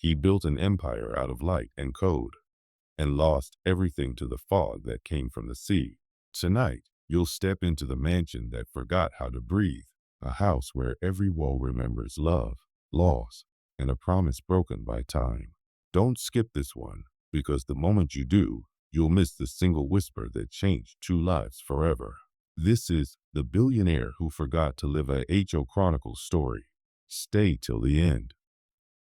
He built an empire out of light and code, and lost everything to the fog that came from the sea. Tonight, you'll step into the mansion that forgot how to breathe, a house where every wall remembers love, loss, and a promise broken by time. Don't skip this one, because the moment you do, you'll miss the single whisper that changed two lives forever. This is The Billionaire Who Forgot to Live, a HO Chronicles story. Stay till the end.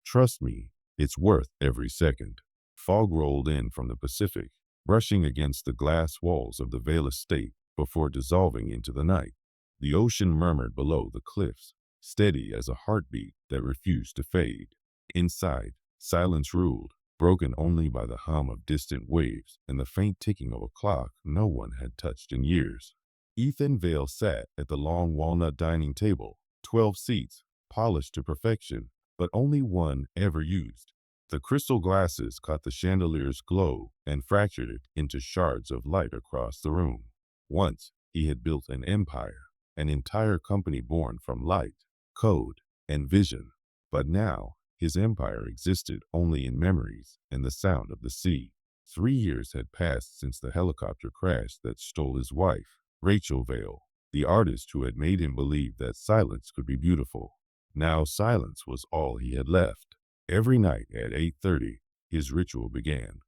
Trust me, it's worth every second. Fog rolled in from the Pacific, brushing against the glass walls of the Vale estate before dissolving into the night. The ocean murmured below the cliffs, steady as a heartbeat that refused to fade. Inside, silence ruled, broken only by the hum of distant waves and the faint ticking of a clock no one had touched in years. Ethan Vale sat at the long walnut dining table, 12 seats, polished to perfection, but only one ever used. The crystal glasses caught the chandelier's glow and fractured it into shards of light across the room. Once, he had built an empire, an entire company born from light, code, and vision. But now, his empire existed only in memories and the sound of the sea. 3 years had passed since the helicopter crash that stole his wife, Rachel Vale, the artist who had made him believe that silence could be beautiful. Now silence was all he had left. Every night at 8:30, his ritual began.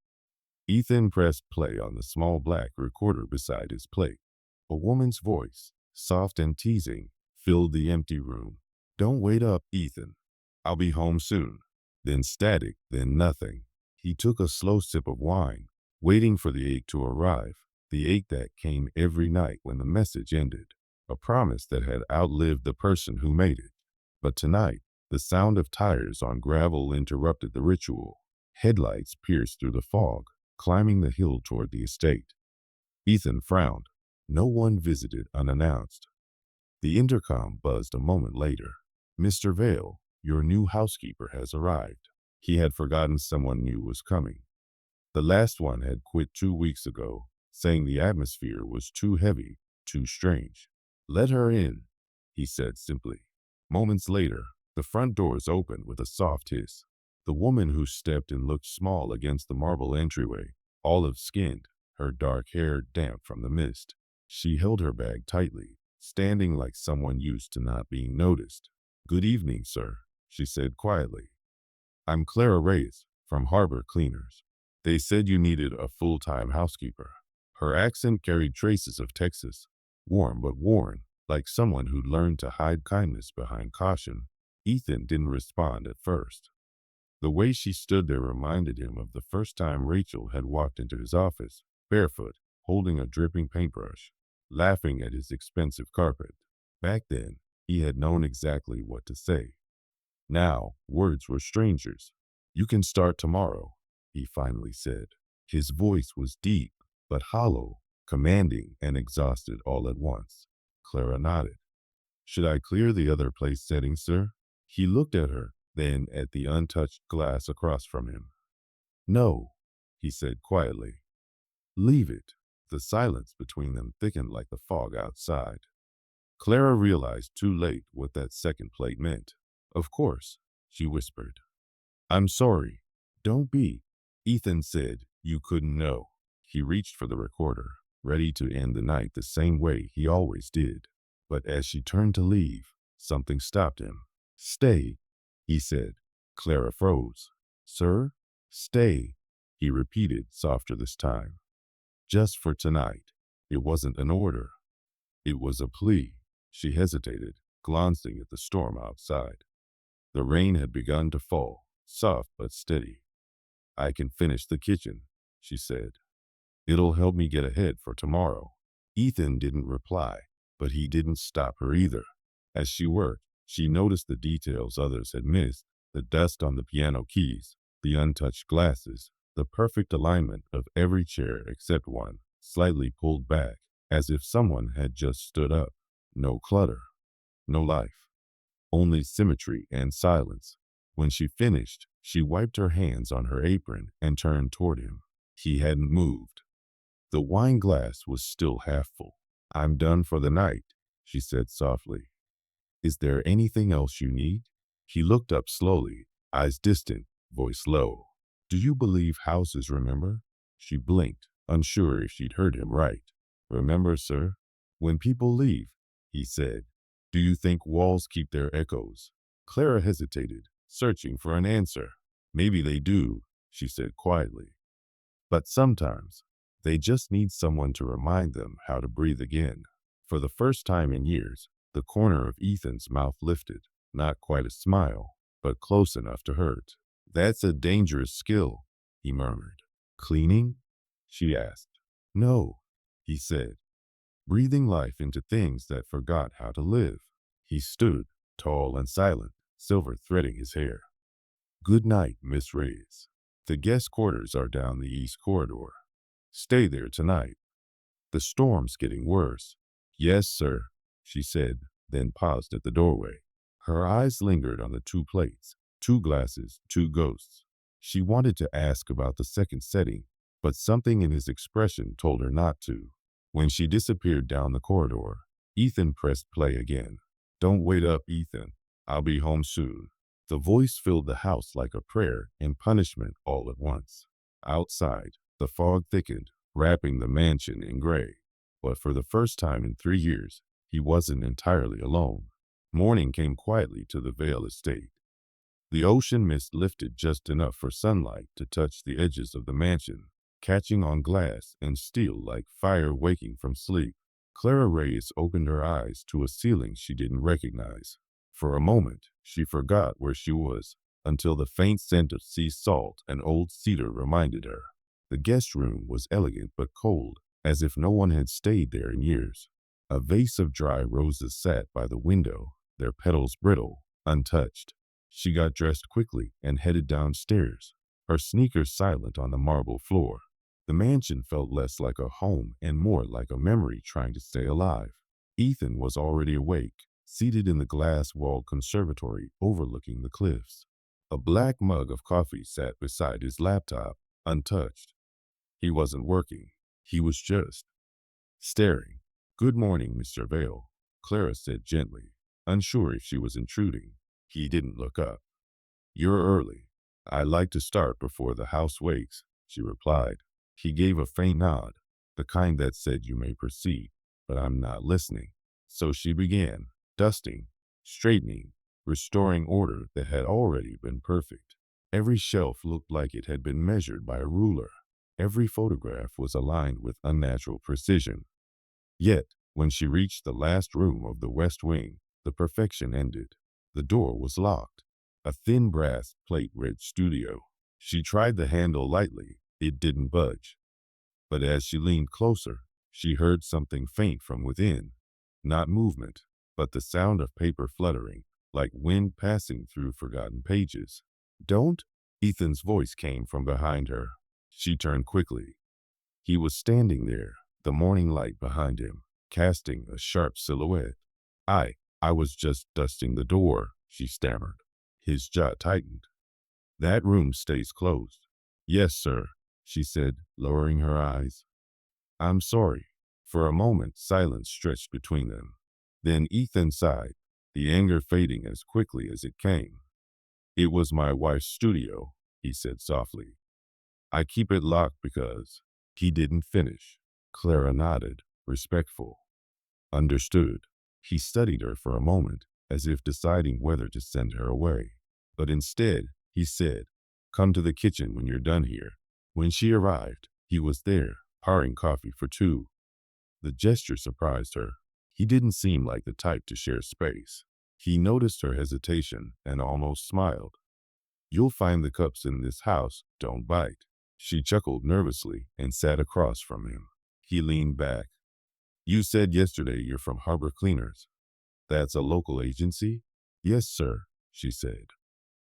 Ethan pressed play on the small black recorder beside his plate. A woman's voice, soft and teasing, filled the empty room. "Don't wait up, Ethan. I'll be home soon." Then static, then nothing. He took a slow sip of wine, waiting for the ache to arrive, the ache that came every night when the message ended, a promise that had outlived the person who made it. But tonight, the sound of tires on gravel interrupted the ritual. Headlights pierced through the fog, climbing the hill toward the estate. Ethan frowned. No one visited unannounced. The intercom buzzed a moment later. "Mr. Vale, your new housekeeper has arrived." He had forgotten someone new was coming. The last one had quit 2 weeks ago, saying the atmosphere was too heavy, too strange. "Let her in," he said simply. Moments later, the front doors opened with a soft hiss. The woman who stepped in looked small against the marble entryway, olive-skinned, her dark hair damp from the mist. She held her bag tightly, standing like someone used to not being noticed. "Good evening, sir," she said quietly. "I'm Clara Reyes, from Harbor Cleaners. They said you needed a full-time housekeeper." Her accent carried traces of Texas, warm but worn, like someone who'd learned to hide kindness behind caution. Ethan didn't respond at first. The way she stood there reminded him of the first time Rachel had walked into his office, barefoot, holding a dripping paintbrush, laughing at his expensive carpet. Back then, he had known exactly what to say. Now, words were strangers. "You can start tomorrow," he finally said. His voice was deep, but hollow, commanding and exhausted all at once. Clara nodded. "Should I clear the other place settings, sir?" He looked at her, then at the untouched glass across from him. "No," he said quietly. "Leave it." The silence between them thickened like the fog outside. Clara realized too late what that second plate meant. "Of course," she whispered. "I'm sorry." "Don't be," Ethan said. "You couldn't know." He reached for the recorder, ready to end the night the same way he always did. But as she turned to leave, something stopped him. "Stay," he said. Clara froze. "Sir?" "Stay," he repeated, softer this time. "Just for tonight." It wasn't an order. It was a plea. She hesitated, glancing at the storm outside. The rain had begun to fall, soft but steady. "I can finish the kitchen," she said. "It'll help me get ahead for tomorrow." Ethan didn't reply, but he didn't stop her either. As she worked, she noticed the details others had missed, the dust on the piano keys, the untouched glasses, the perfect alignment of every chair except one, slightly pulled back, as if someone had just stood up. No clutter, no life, only symmetry and silence. When she finished, she wiped her hands on her apron and turned toward him. He hadn't moved. The wine glass was still half full. "I'm done for the night," she said softly. "Is there anything else you need?" He looked up slowly, eyes distant, voice low. Do you believe houses remember? She blinked, unsure if she'd heard him right. Remember, sir? When people leave, he said. Do you think walls keep their echoes? Clara hesitated, searching for an answer. Maybe they do, she said quietly. But sometimes, they just need someone to remind them how to breathe again. For the first time in years, the corner of Ethan's mouth lifted, not quite a smile, but close enough to hurt. That's a dangerous skill, he murmured. Cleaning? She asked. No, he said, breathing life into things that forgot how to live. He stood, tall and silent, silver threading his hair. Good night, Miss Reyes. The guest quarters are down the east corridor. Stay there tonight. The storm's getting worse. Yes, sir, she said, then paused at the doorway. Her eyes lingered on the two plates, two glasses, two ghosts. She wanted to ask about the second setting, but something in his expression told her not to. When she disappeared down the corridor, Ethan pressed play again. Don't wait up, Ethan. I'll be home soon. The voice filled the house like a prayer and punishment all at once. Outside, the fog thickened, wrapping the mansion in gray. But for the first time in 3 years, he wasn't entirely alone. Morning came quietly to the Vale estate. The ocean mist lifted just enough for sunlight to touch the edges of the mansion, catching on glass and steel like fire waking from sleep. Clara Reyes opened her eyes to a ceiling she didn't recognize. For a moment, she forgot where she was, until the faint scent of sea salt and old cedar reminded her. The guest room was elegant but cold, as if no one had stayed there in years. A vase of dry roses sat by the window, their petals brittle, untouched. She got dressed quickly and headed downstairs, her sneakers silent on the marble floor. The mansion felt less like a home and more like a memory trying to stay alive. Ethan was already awake, seated in the glass-walled conservatory overlooking the cliffs. A black mug of coffee sat beside his laptop, untouched. He wasn't working. He was just staring. Good morning, Mr. Vale, Clara said gently, unsure if she was intruding. He didn't look up. You're early. I like to start before the house wakes, she replied. He gave a faint nod, the kind that said you may proceed, but I'm not listening. So she began, dusting, straightening, restoring order that had already been perfect. Every shelf looked like it had been measured by a ruler. Every photograph was aligned with unnatural precision. Yet, when she reached the last room of the west wing, the perfection ended. The door was locked. A thin brass plate read studio. She tried the handle lightly. It didn't budge. But as she leaned closer, she heard something faint from within. Not movement, but the sound of paper fluttering, like wind passing through forgotten pages. Don't? Ethan's voice came from behind her. She turned quickly. He was standing there, the morning light behind him, casting a sharp silhouette. I was just dusting the door, she stammered. His jaw tightened. That room stays closed. Yes, sir, she said, lowering her eyes. I'm sorry. For a moment, silence stretched between them. Then Ethan sighed, the anger fading as quickly as it came. It was my wife's studio, he said softly. I keep it locked because he didn't finish. Clara nodded, respectful. Understood. He studied her for a moment, as if deciding whether to send her away. But instead, he said, come to the kitchen when you're done here. When she arrived, he was there, pouring coffee for two. The gesture surprised her. He didn't seem like the type to share space. He noticed her hesitation and almost smiled. You'll find the cups in this house don't bite. She chuckled nervously and sat across from him. He leaned back. You said yesterday you're from Harbor Cleaners. That's a local agency? Yes, sir, she said.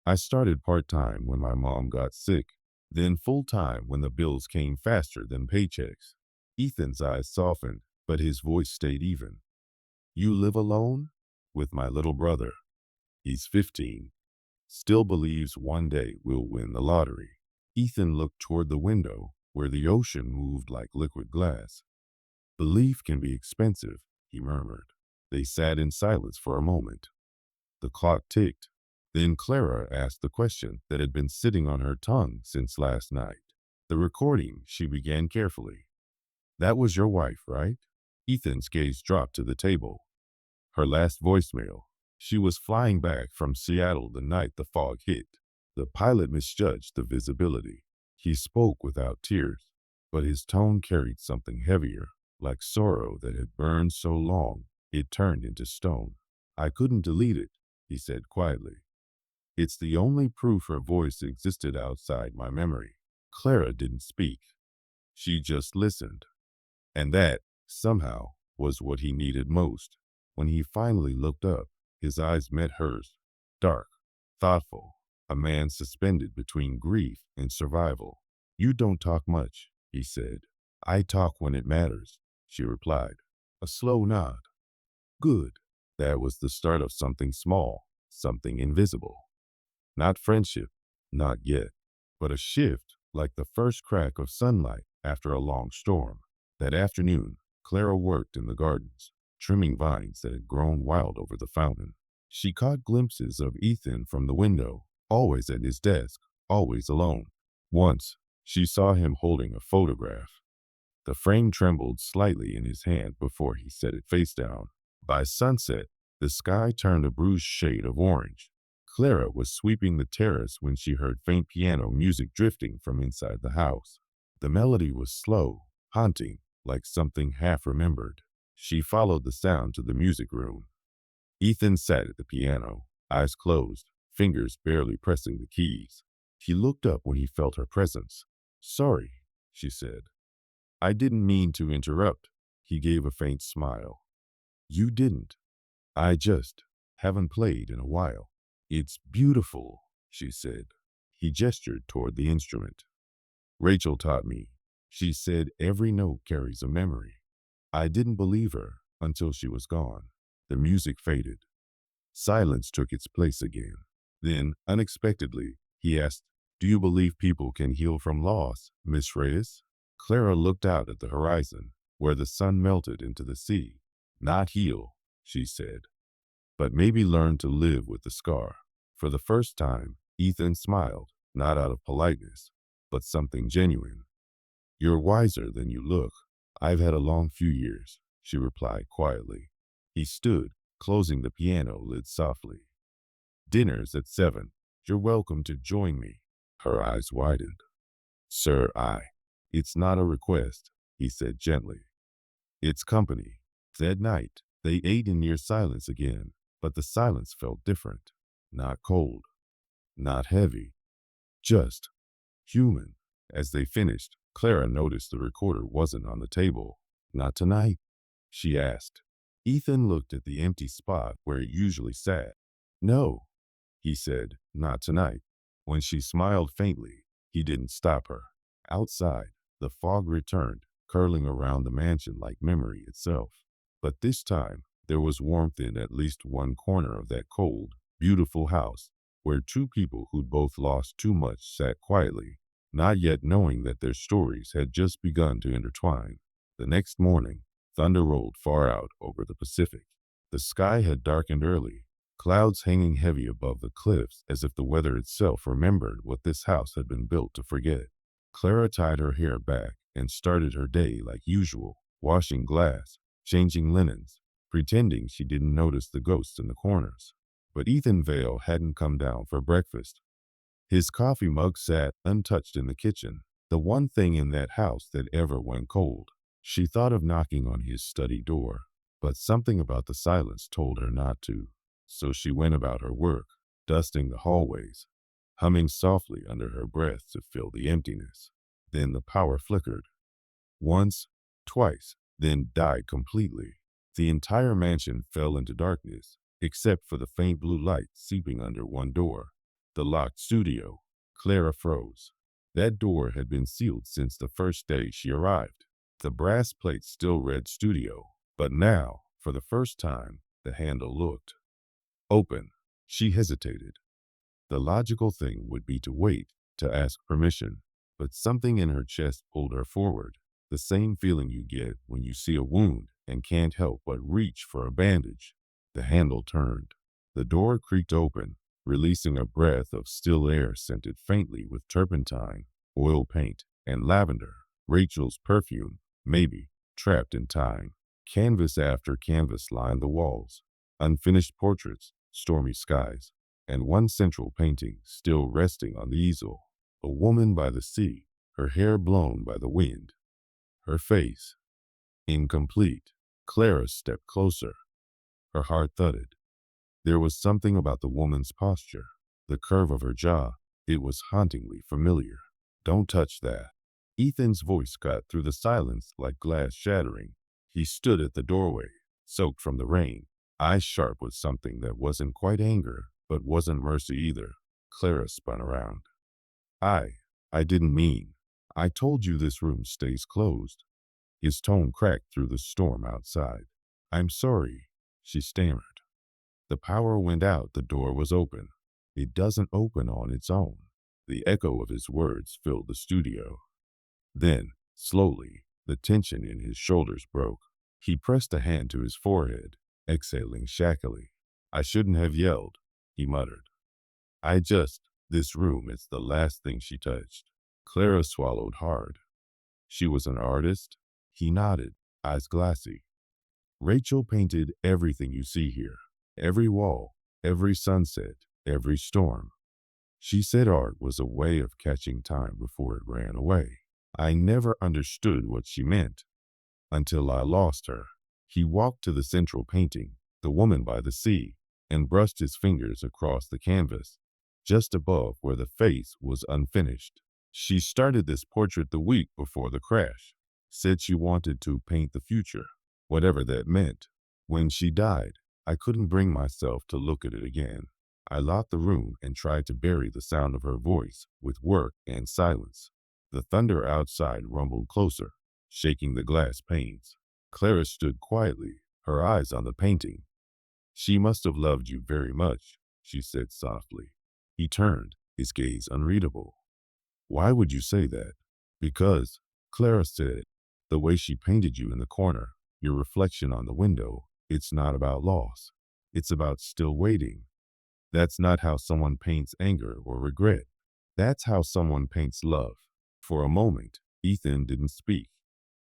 I started part-time when my mom got sick, then full-time when the bills came faster than paychecks. Ethan's eyes softened, but his voice stayed even. You live alone? With my little brother. He's 15. Still believes one day we'll win the lottery. Ethan looked toward the window, where the ocean moved like liquid glass. Belief can be expensive, he murmured. They sat in silence for a moment. The clock ticked. Then Clara asked the question that had been sitting on her tongue since last night. The recording, she began carefully. That was your wife, right? Ethan's gaze dropped to the table. Her last voicemail. She was flying back from Seattle the night the fog hit. The pilot misjudged the visibility. He spoke without tears, but his tone carried something heavier, like sorrow that had burned so long it turned into stone. I couldn't delete it, he said quietly. It's the only proof her voice existed outside my memory. Clara didn't speak. She just listened. And that, somehow, was what he needed most. When he finally looked up, his eyes met hers, dark, thoughtful, a man suspended between grief and survival. You don't talk much, he said. I talk when it matters, she replied. A slow nod. Good. That was the start of something small, something invisible. Not friendship, not yet, but a shift like the first crack of sunlight after a long storm. That afternoon, Clara worked in the gardens, trimming vines that had grown wild over the fountain. She caught glimpses of Ethan from the window, always at his desk, always alone. Once, she saw him holding a photograph. The frame trembled slightly in his hand before he set it face down. By sunset, the sky turned a bruised shade of orange. Clara was sweeping the terrace when she heard faint piano music drifting from inside the house. The melody was slow, haunting, like something half-remembered. She followed the sound to the music room. Ethan sat at the piano, eyes closed, fingers barely pressing the keys. He looked up when he felt her presence. Sorry, she said. I didn't mean to interrupt. He gave a faint smile. You didn't. I just haven't played in a while. It's beautiful, she said. He gestured toward the instrument. Rachel taught me. She said every note carries a memory. I didn't believe her until she was gone. The music faded. Silence took its place again. Then, unexpectedly, he asked, Do you believe people can heal from loss, Miss Reyes? Clara looked out at the horizon, where the sun melted into the sea. Not heal, she said, but maybe learn to live with the scar. For the first time, Ethan smiled, not out of politeness, but something genuine. You're wiser than you look. I've had a long few years, she replied quietly. He stood, closing the piano lid softly. Dinner's at 7. You're welcome to join me. Her eyes widened. Sir, It's not a request, he said gently. It's company. That night, they ate in near silence again, but the silence felt different. Not cold, not heavy, just human. As they finished, Clara noticed the recorder wasn't on the table. Not tonight, she asked. Ethan looked at the empty spot where it usually sat. No, he said, not tonight. When she smiled faintly, he didn't stop her. Outside, the fog returned, curling around the mansion like memory itself. But this time, there was warmth in at least one corner of that cold, beautiful house, where two people who'd both lost too much sat quietly, not yet knowing that their stories had just begun to intertwine. The next morning, thunder rolled far out over the Pacific. The sky had darkened early, clouds hanging heavy above the cliffs as if the weather itself remembered what this house had been built to forget. Clara tied her hair back and started her day like usual, washing glass, changing linens, pretending she didn't notice the ghosts in the corners. But Ethan Vale hadn't come down for breakfast. His coffee mug sat untouched in the kitchen, the one thing in that house that ever went cold. She thought of knocking on his study door, but something about the silence told her not to. So she went about her work, dusting the hallways, humming softly under her breath to fill the emptiness. Then the power flickered. Once, twice, then died completely. The entire mansion fell into darkness, except for the faint blue light seeping under one door. The locked studio. Clara froze. That door had been sealed since the first day she arrived. The brass plate still read studio, but now, for the first time, the handle looked open. She hesitated. The logical thing would be to wait, to ask permission, but something in her chest pulled her forward. The same feeling you get when you see a wound and can't help but reach for a bandage. The handle turned. The door creaked open, releasing a breath of still air scented faintly with turpentine, oil paint, and lavender. Rachel's perfume, maybe, trapped in time. Canvas after canvas lined the walls. Unfinished portraits, stormy skies, and one central painting still resting on the easel. A woman by the sea, her hair blown by the wind. Her face, incomplete. Clara stepped closer. Her heart thudded. There was something about the woman's posture, the curve of her jaw. It was hauntingly familiar. Don't touch that. Ethan's voice cut through the silence like glass shattering. He stood at the doorway, soaked from the rain, eyes sharp with something that wasn't quite anger, but wasn't mercy either. Clara spun around. I didn't mean. I told you this room stays closed. His tone cracked through the storm outside. I'm sorry, she stammered. The power went out, the door was open. It doesn't open on its own. The echo of his words filled the studio. Then, slowly, the tension in his shoulders broke. He pressed a hand to his forehead, exhaling shackily. I shouldn't have yelled, he muttered. This room is the last thing she touched. Clara swallowed hard. She was an artist? He nodded, eyes glassy. Rachel painted everything you see here. Every wall, every sunset, every storm. She said art was a way of catching time before it ran away. I never understood what she meant until I lost her. He walked to the central painting, the woman by the sea, and brushed his fingers across the canvas, just above where the face was unfinished. She started this portrait the week before the crash, said she wanted to paint the future, whatever that meant. When she died, I couldn't bring myself to look at it again. I locked the room and tried to bury the sound of her voice with work and silence. The thunder outside rumbled closer, shaking the glass panes. Clara stood quietly, her eyes on the painting. She must have loved you very much, she said softly. He turned, his gaze unreadable. Why would you say that? Because, Clara said, the way she painted you in the corner, your reflection on the window, it's not about loss. It's about still waiting. That's not how someone paints anger or regret. That's how someone paints love. For a moment, Ethan didn't speak.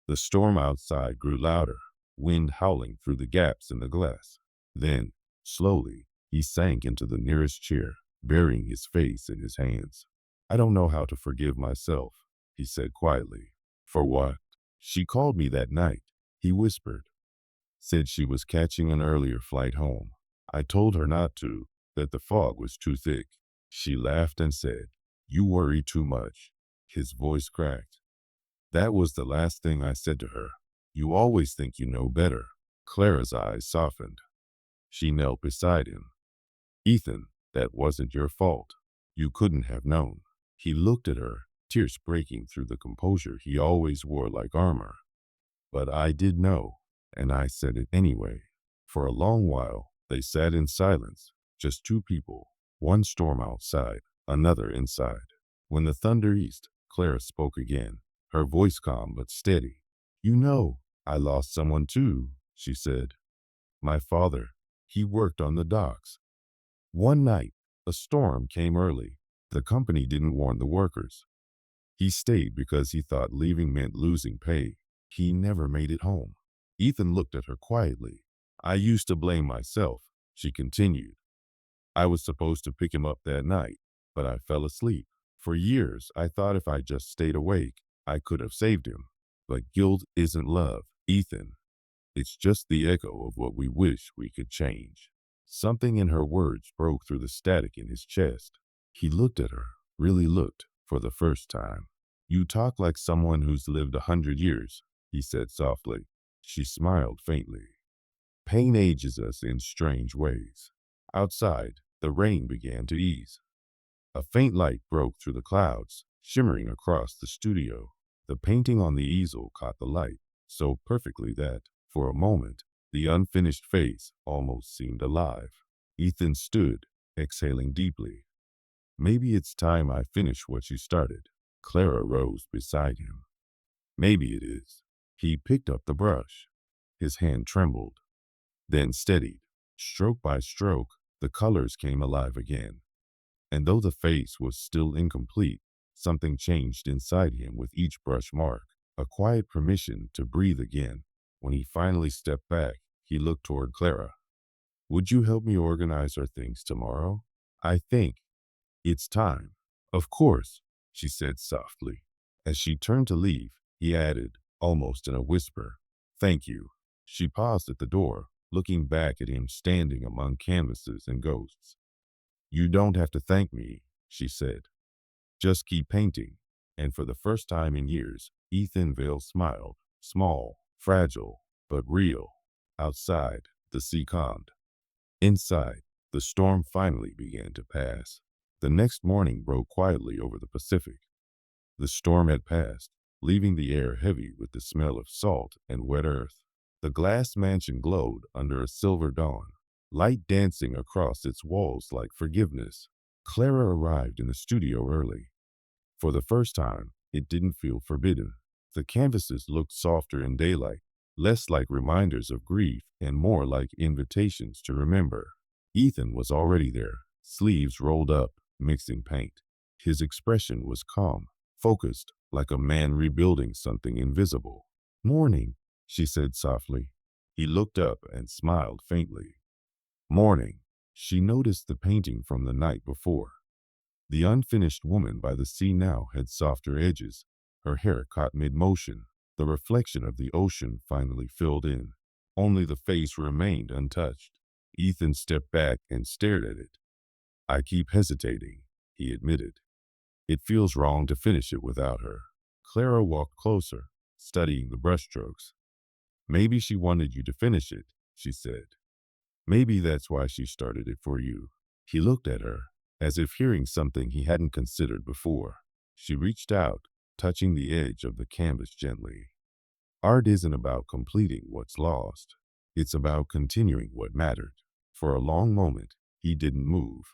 The storm outside grew louder, wind howling through the gaps in the glass. Then, slowly, he sank into the nearest chair, burying his face in his hands. I don't know how to forgive myself, he said quietly. For what? She called me that night, he whispered. Said she was catching an earlier flight home. I told her not to, that the fog was too thick. She laughed and said, You worry too much. His voice cracked. That was the last thing I said to her. You always think you know better. Clara's eyes softened. She knelt beside him. Ethan, that wasn't your fault. You couldn't have known. He looked at her, tears breaking through the composure he always wore like armor. But I did know, and I said it anyway. For a long while, they sat in silence, just two people, one storm outside, another inside. When the thunder eased, Clara spoke again, her voice calm but steady. You know, I lost someone too, she said. My father. He worked on the docks. One night, a storm came early. The company didn't warn the workers. He stayed because he thought leaving meant losing pay. He never made it home. Ethan looked at her quietly. I used to blame myself, she continued. I was supposed to pick him up that night, but I fell asleep. For years, I thought if I just stayed awake, I could have saved him. But guilt isn't love, Ethan. It's just the echo of what we wish we could change. Something in her words broke through the static in his chest. He looked at her, really looked, for the first time. You talk like someone who's lived 100 years, he said softly. She smiled faintly. Pain ages us in strange ways. Outside, the rain began to ease. A faint light broke through the clouds, shimmering across the studio. The painting on the easel caught the light so perfectly that, for a moment, the unfinished face almost seemed alive. Ethan stood, exhaling deeply. Maybe it's time I finish what you started. Clara rose beside him. Maybe it is. He picked up the brush. His hand trembled, then steadied. Stroke by stroke, the colors came alive again. And though the face was still incomplete, something changed inside him with each brush mark, a quiet permission to breathe again. When he finally stepped back, he looked toward Clara. Would you help me organize our things tomorrow? I think it's time. Of course, she said softly. As she turned to leave, he added, almost in a whisper, thank you. She paused at the door, looking back at him standing among canvases and ghosts. You don't have to thank me, she said. Just keep painting. And for the first time in years, Ethan Vale smiled, small, fragile, but real. Outside, the sea calmed. Inside, the storm finally began to pass. The next morning broke quietly over the Pacific. The storm had passed, leaving the air heavy with the smell of salt and wet earth. The glass mansion glowed under a silver dawn, light dancing across its walls like forgiveness. Clara arrived in the studio early. For the first time, it didn't feel forbidden. The canvases looked softer in daylight, less like reminders of grief and more like invitations to remember. Ethan was already there, sleeves rolled up, mixing paint. His expression was calm, focused, like a man rebuilding something invisible. Morning, she said softly. He looked up and smiled faintly. Morning. She noticed the painting from the night before. The unfinished woman by the sea now had softer edges. Her hair caught mid-motion. The reflection of the ocean finally filled in. Only the face remained untouched. Ethan stepped back and stared at it. I keep hesitating, he admitted. It feels wrong to finish it without her. Clara walked closer, studying the brushstrokes. Maybe she wanted you to finish it, she said. Maybe that's why she started it for you. He looked at her, as if hearing something he hadn't considered before. She reached out, touching the edge of the canvas gently. Art isn't about completing what's lost. It's about continuing what mattered. For a long moment, he didn't move.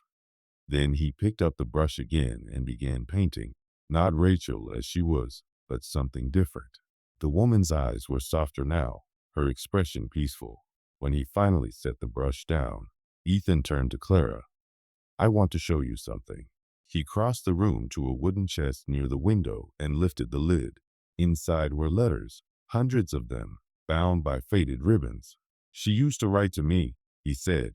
Then he picked up the brush again and began painting, not Rachel as she was, but something different. The woman's eyes were softer now, her expression peaceful. When he finally set the brush down, Ethan turned to Clara. I want to show you something. He crossed the room to a wooden chest near the window and lifted the lid. Inside were letters, hundreds of them, bound by faded ribbons. She used to write to me, he said,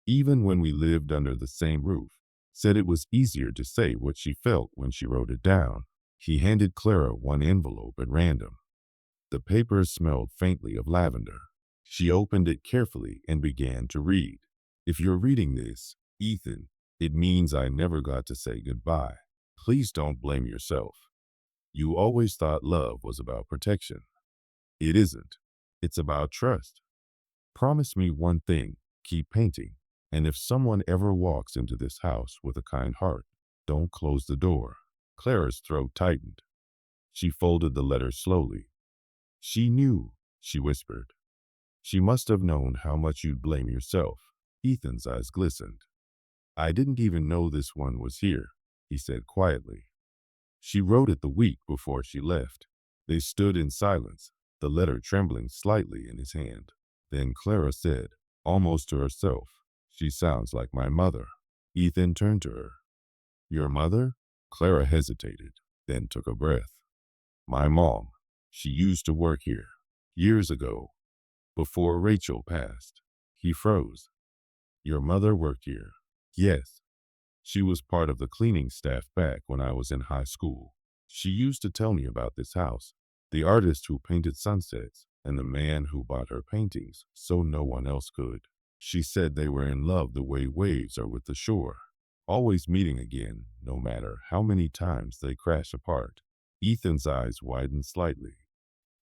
even when we lived under the same roof. Said it was easier to say what she felt when she wrote it down. He handed Clara one envelope at random. The paper smelled faintly of lavender. She opened it carefully and began to read. If you're reading this, Ethan, it means I never got to say goodbye. Please don't blame yourself. You always thought love was about protection. It isn't. It's about trust. Promise me one thing, keep painting. And if someone ever walks into this house with a kind heart, don't close the door. Clara's throat tightened. She folded the letter slowly. She knew, she whispered. She must have known how much you'd blame yourself. Ethan's eyes glistened. I didn't even know this one was here, he said quietly. She wrote it the week before she left. They stood in silence, the letter trembling slightly in his hand. Then Clara said, almost to herself, she sounds like my mother. Ethan turned to her. Your mother? Clara hesitated, then took a breath. My mom. She used to work here. Years ago. Before Rachel passed. He froze. Your mother worked here? Yes. She was part of the cleaning staff back when I was in high school. She used to tell me about this house, the artist who painted sunsets, and the man who bought her paintings so no one else could. She said they were in love the way waves are with the shore, always meeting again, no matter how many times they crash apart. Ethan's eyes widened slightly.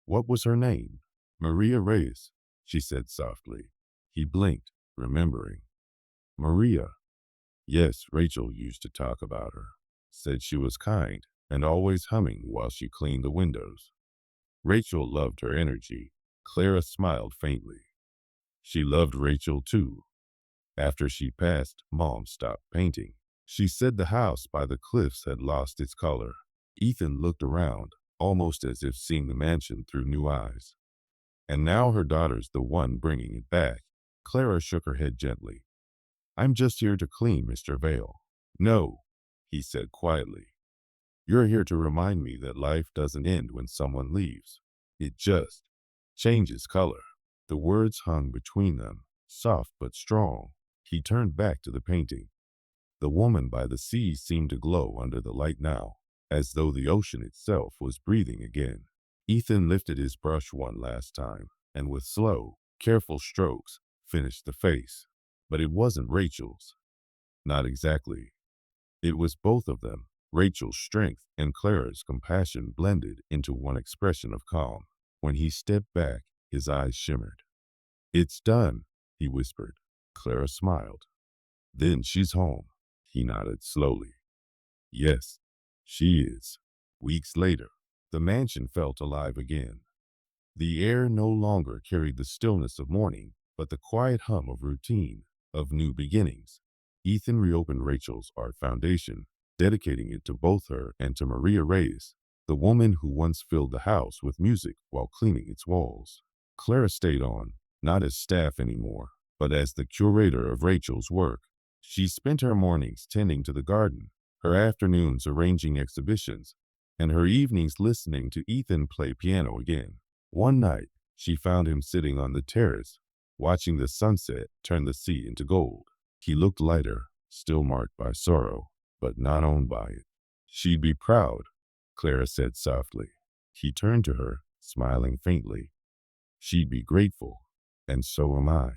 What was her name? Maria Reyes, she said softly. He blinked, remembering. Maria. Yes, Rachel used to talk about her. Said she was kind and always humming while she cleaned the windows. Rachel loved her energy. Clara smiled faintly. She loved Rachel too. After she passed, Mom stopped painting. She said the house by the cliffs had lost its color. Ethan looked around, almost as if seeing the mansion through new eyes. And now her daughter's the one bringing it back. Clara shook her head gently. I'm just here to clean, Mr. Vale. No, he said quietly. You're here to remind me that life doesn't end when someone leaves. It just changes color. The words hung between them, soft but strong. He turned back to the painting. The woman by the sea seemed to glow under the light now, as though the ocean itself was breathing again. Ethan lifted his brush one last time, and with slow, careful strokes, finished the face. But it wasn't Rachel's. Not exactly. It was both of them. Rachel's strength and Clara's compassion blended into one expression of calm. When he stepped back, his eyes shimmered. It's done, he whispered. Clara smiled. Then she's home. He nodded slowly. Yes, she is. Weeks later, the mansion felt alive again. The air no longer carried the stillness of morning, but the quiet hum of routine, of new beginnings. Ethan reopened Rachel's art foundation, dedicating it to both her and to Maria Reyes, the woman who once filled the house with music while cleaning its walls. Clara stayed on, not as staff anymore, but as the curator of Rachel's work. She spent her mornings tending to the garden, her afternoons arranging exhibitions, and her evenings listening to Ethan play piano again. One night, she found him sitting on the terrace, watching the sunset turn the sea into gold. He looked lighter, still marked by sorrow, but not owned by it. She'd be proud, Clara said softly. He turned to her, smiling faintly. She'd be grateful, and so am I.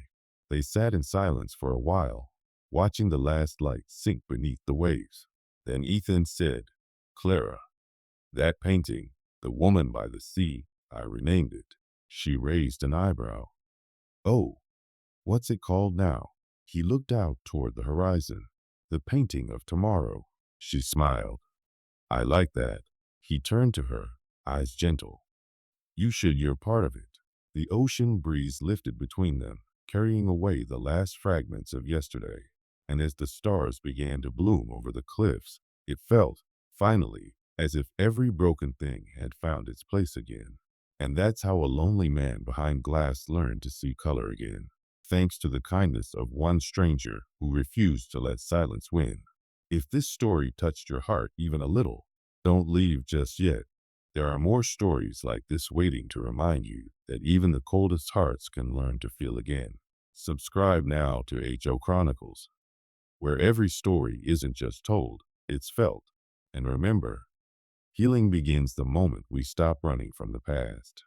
They sat in silence for a while, watching the last light sink beneath the waves. Then Ethan said, Clara, that painting, The Woman by the Sea, I renamed it. She raised an eyebrow. Oh, what's it called now? He looked out toward the horizon. The painting of tomorrow. She smiled. I like that. He turned to her, eyes gentle. You should, you're part of it. The ocean breeze lifted between them, carrying away the last fragments of yesterday. And as the stars began to bloom over the cliffs, it felt, finally, as if every broken thing had found its place again. And that's how a lonely man behind glass learned to see color again, thanks to the kindness of one stranger who refused to let silence win. If this story touched your heart even a little, don't leave just yet. There are more stories like this waiting to remind you that even the coldest hearts can learn to feel again. Subscribe now to HO Chronicles, where every story isn't just told, it's felt. And remember, healing begins the moment we stop running from the past.